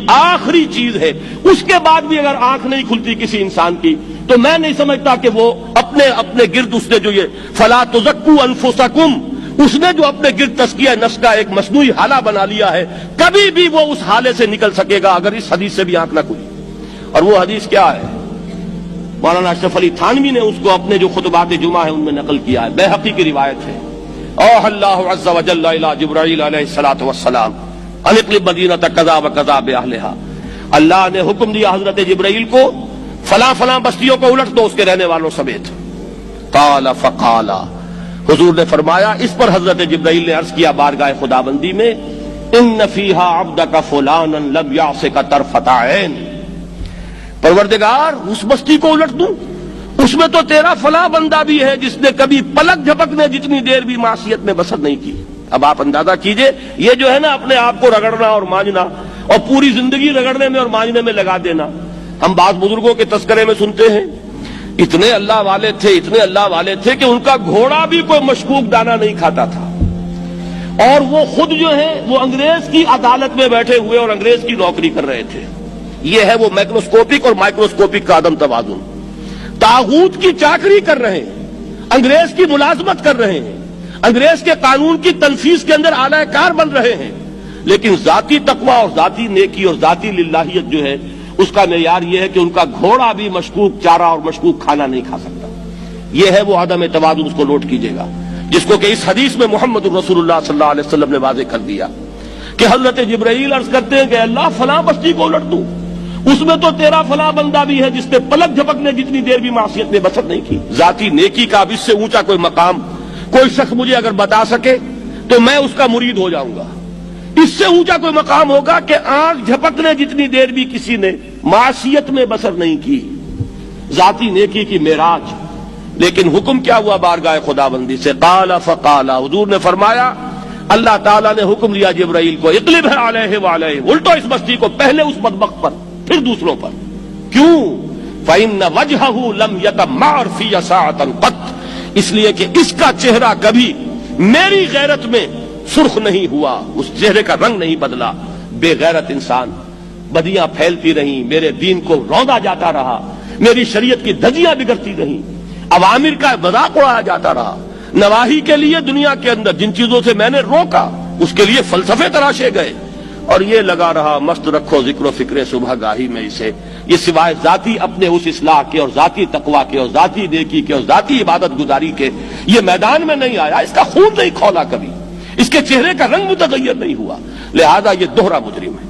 آخری چیز ہے، اس کے بعد بھی اگر آنکھ نہیں کھلتی کسی انسان کی تو میں نہیں سمجھتا کہ وہ اپنے گرد اس نے جو یہ فلا تزکوا انفسکم، اس نے جو اپنے گرد تزکیہ نفس کا ایک مصنوعی حالہ بنا لیا ہے، کبھی بھی وہ اس حالے سے نکل سکے گا اگر اس حدیث سے بھی آنکھ نہ کھلی۔ اور وہ حدیث کیا ہے؟ مولانا اشرف علی تھانوی نے اس کو اپنے جو خطبات جمعہ ہیں ان میں نقل کیا ہے، بیہقی کی روایت ہے۔ اوحى اللہ عز وجل الی جبرائیل علیہ الصلوۃ والسلام ان اقلب مدینۃ کذا وکذا باہلھا، اللہ نے حکم دیا حضرت جبرائیل کو فلاں فلاں بستیوں کو الٹ دو اس کے رہنے والوں سمیت۔ قال فقال، حضور نے فرمایا، اس پر حضرت جبرائیل نے عرض کیا بارگاہ خدابندی میں، ان فیھا عبدک فلانا لم یعصک طرفۃ عین، پروردگار اس بستی کو الٹ دوں، اس میں تو تیرا فلاں بندہ بھی ہے جس نے کبھی پلک جھپکنے جتنی دیر بھی معصیت میں بسر نہیں کی۔ اب آپ اندازہ کیجئے، یہ جو ہے نا اپنے آپ کو رگڑنا اور مانجنا اور پوری زندگی رگڑنے میں اور مانجنے میں لگا دینا، ہم بعض بزرگوں کے تذکرے میں سنتے ہیں اتنے اللہ والے تھے، اتنے اللہ والے تھے کہ ان کا گھوڑا بھی کوئی مشکوک دانہ نہیں کھاتا تھا، اور وہ خود جو ہے وہ انگریز کی عدالت میں بیٹھے ہوئے اور انگریز کی نوکری کر رہے تھے۔ یہ ہے وہ میکروسکوپک اور مائکروسکوپک کا عدم توازن، طاغوت کی چاکری کر رہے ہیں، انگریز کی ملازمت کر رہے ہیں، انگریز کے قانون کی تنفیذ کے اندر اعلی کار بن رہے ہیں، لیکن ذاتی تقوی اور ذاتی نیکی اور ذاتی للہیت جو ہے اس کا معیار یہ ہے کہ ان کا گھوڑا بھی مشکوک چارہ اور مشکوک کھانا نہیں کھا سکتا۔ یہ ہے وہ عدم توازن، اس کو نوٹ کیجئے گا، جس کو کہ اس حدیث میں محمد رسول اللہ صلی اللہ علیہ وسلم نے واضح کر دیا کہ حضرت جبرائیل عرض کرتے ہیں کہ اللہ فلاں بستی کو الٹ دوں، اس میں تو تیرا فلاں بندہ بھی ہے جس نے پلک جھپکنے جتنی دیر بھی معصیت میں بسر نہیں کی۔ ذاتی نیکی کا اب اس سے اونچا کوئی مقام کوئی شخص مجھے اگر بتا سکے تو میں اس کا مرید ہو جاؤں گا۔ اس سے اونچا کوئی مقام ہوگا کہ آنکھ جھپکنے جتنی دیر بھی کسی نے معصیت میں بسر نہیں کی، ذاتی نیکی کی معراج۔ لیکن حکم کیا ہوا بارگاہ خداوندی سے؟ قال فقال، حضور نے فرمایا، اللہ تعالیٰ نے حکم دیا جبرائیل کو، اقلب علیہ وعلیہ، الٹو اس بستی کو، پہلے اس بدبخت پر پھر دوسروں پر۔ کیوں؟ فإن وجهه لم يتمعر في ساعة قط، اس لیے کہ اس کا چہرہ کبھی میری غیرت میں سرخ نہیں ہوا، اس چہرے کا رنگ نہیں بدلا۔ بے غیرت انسان، بدیاں پھیلتی رہیں، میرے دین کو روندا جاتا رہا، میری شریعت کی دھجیاں بگڑتی رہیں، عوامر کا مذاق اڑایا جاتا رہا، نواہی کے لیے دنیا کے اندر جن چیزوں سے میں نے روکا اس کے لیے فلسفے تراشے گئے، اور یہ لگا رہا مست رکھو ذکر و فکر صبح گاہی میں اسے، یہ سوائے ذاتی اپنے اس اصلاح کے اور ذاتی تقوی کے اور ذاتی نیکی کے اور ذاتی عبادت گزاری کے یہ میدان میں نہیں آیا، اس کا خون نہیں کھولا کبھی، اس کے چہرے کا رنگ متغیر نہیں ہوا، لہذا یہ دوہرا مجرم ہے۔